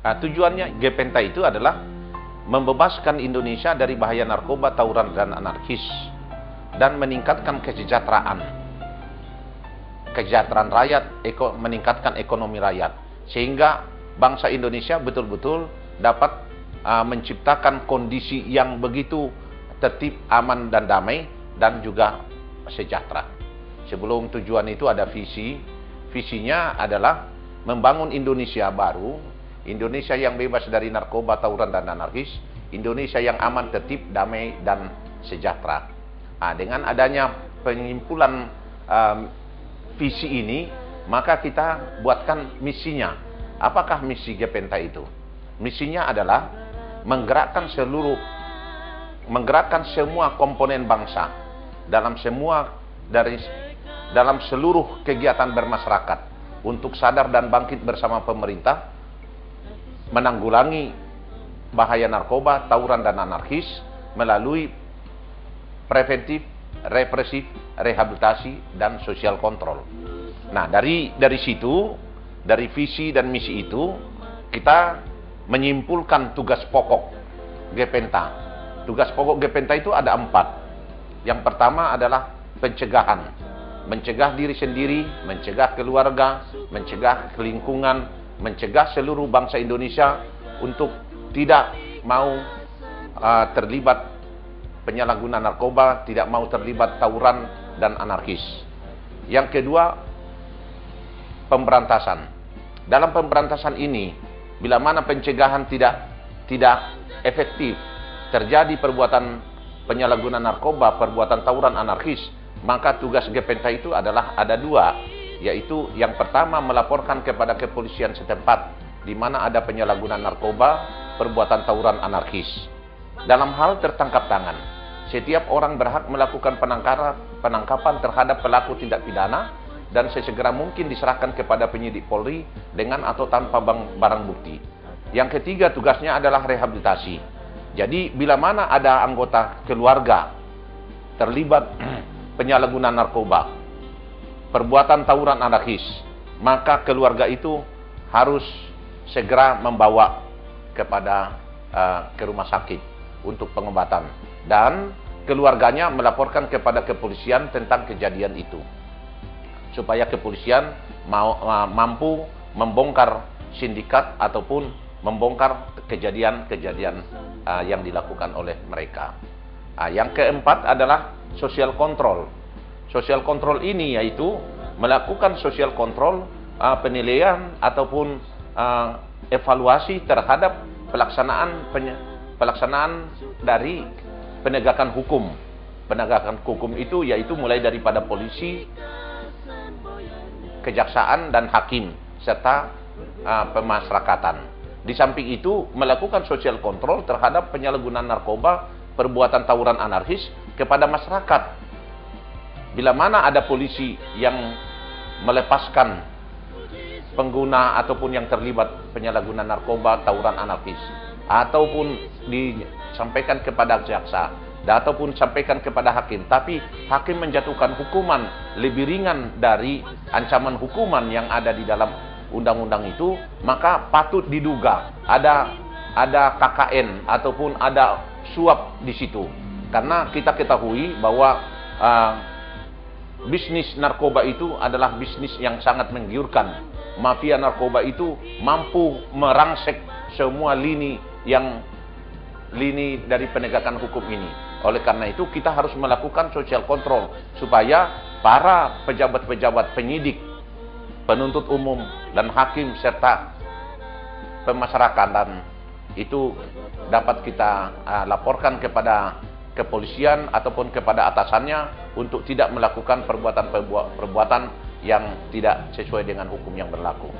Tujuannya Gepenta itu adalah membebaskan Indonesia dari bahaya narkoba, tawuran, dan anarkis, dan meningkatkan kesejahteraan rakyat, meningkatkan ekonomi rakyat, sehingga bangsa Indonesia betul-betul dapat menciptakan kondisi yang begitu tertib, aman, dan damai, dan juga sejahtera. Sebelum tujuan itu ada visi. Visinya adalah membangun Indonesia baru, Indonesia yang bebas dari narkoba, tawuran, dan anarkis, Indonesia yang aman, tertib, damai, dan sejahtera. Dengan adanya penyimpulan visi ini, maka kita buatkan misinya. Apakah misi Gepenta itu? Misinya adalah menggerakkan semua komponen bangsa dalam seluruh kegiatan bermasyarakat untuk sadar dan bangkit bersama pemerintah, menanggulangi bahaya narkoba, tawuran, dan anarkis melalui preventif, represif, rehabilitasi, dan sosial kontrol. Nah, dari situ, dari visi dan misi itu, kita menyimpulkan tugas pokok Gepenta. Tugas pokok Gepenta itu ada 4. Yang pertama adalah pencegahan. Mencegah diri sendiri, mencegah keluarga, mencegah lingkungan, mencegah seluruh bangsa Indonesia untuk tidak mau terlibat penyalahgunaan narkoba, tidak mau terlibat tawuran dan anarkis. Yang kedua, pemberantasan. Dalam pemberantasan ini, bila mana pencegahan tidak efektif, terjadi perbuatan penyalahgunaan narkoba, perbuatan tawuran, anarkis, maka tugas Gepenta itu adalah ada 2, yaitu yang pertama melaporkan kepada kepolisian setempat di mana ada penyalahgunaan narkoba, perbuatan tawuran, anarkis. Dalam hal tertangkap tangan, setiap orang berhak melakukan penangkapan terhadap pelaku tindak pidana dan sesegera mungkin diserahkan kepada penyidik Polri dengan atau tanpa barang bukti. Yang ketiga, tugasnya adalah rehabilitasi. Jadi bila mana ada anggota keluarga terlibat penyalahgunaan narkoba, perbuatan tawuran anarkis, maka keluarga itu harus segera membawa ke rumah sakit untuk pengobatan, dan keluarganya melaporkan kepada kepolisian tentang kejadian itu, supaya kepolisian mampu membongkar sindikat ataupun membongkar kejadian-kejadian yang dilakukan oleh mereka. Yang keempat adalah sosial kontrol. Sosial kontrol ini yaitu melakukan sosial kontrol, penilaian ataupun evaluasi terhadap pelaksanaan dari penegakan hukum. Penegakan hukum itu yaitu mulai daripada polisi, kejaksaan, dan hakim, serta pemasyarakatan. Di samping itu, melakukan sosial kontrol terhadap penyalahgunaan narkoba, perbuatan tawuran anarkis kepada masyarakat. Bila mana ada polisi yang melepaskan pengguna ataupun yang terlibat penyalahgunaan narkoba, tawuran anarkis, ataupun disampaikan kepada jaksa, ataupun sampaikan kepada hakim, tapi hakim menjatuhkan hukuman lebih ringan dari ancaman hukuman yang ada di dalam undang-undang itu, maka patut diduga ada KKN ataupun ada suap di situ. Karena kita ketahui bahwa bisnis narkoba itu adalah bisnis yang sangat menggiurkan. Mafia narkoba itu mampu merangsek semua lini dari penegakan hukum ini. Oleh karena itu kita harus melakukan social control supaya para pejabat-pejabat, penyidik, penuntut umum, dan hakim serta pemasyarakatan itu dapat kita laporkan kepada kepolisian ataupun kepada atasannya untuk tidak melakukan perbuatan yang tidak sesuai dengan hukum yang berlaku.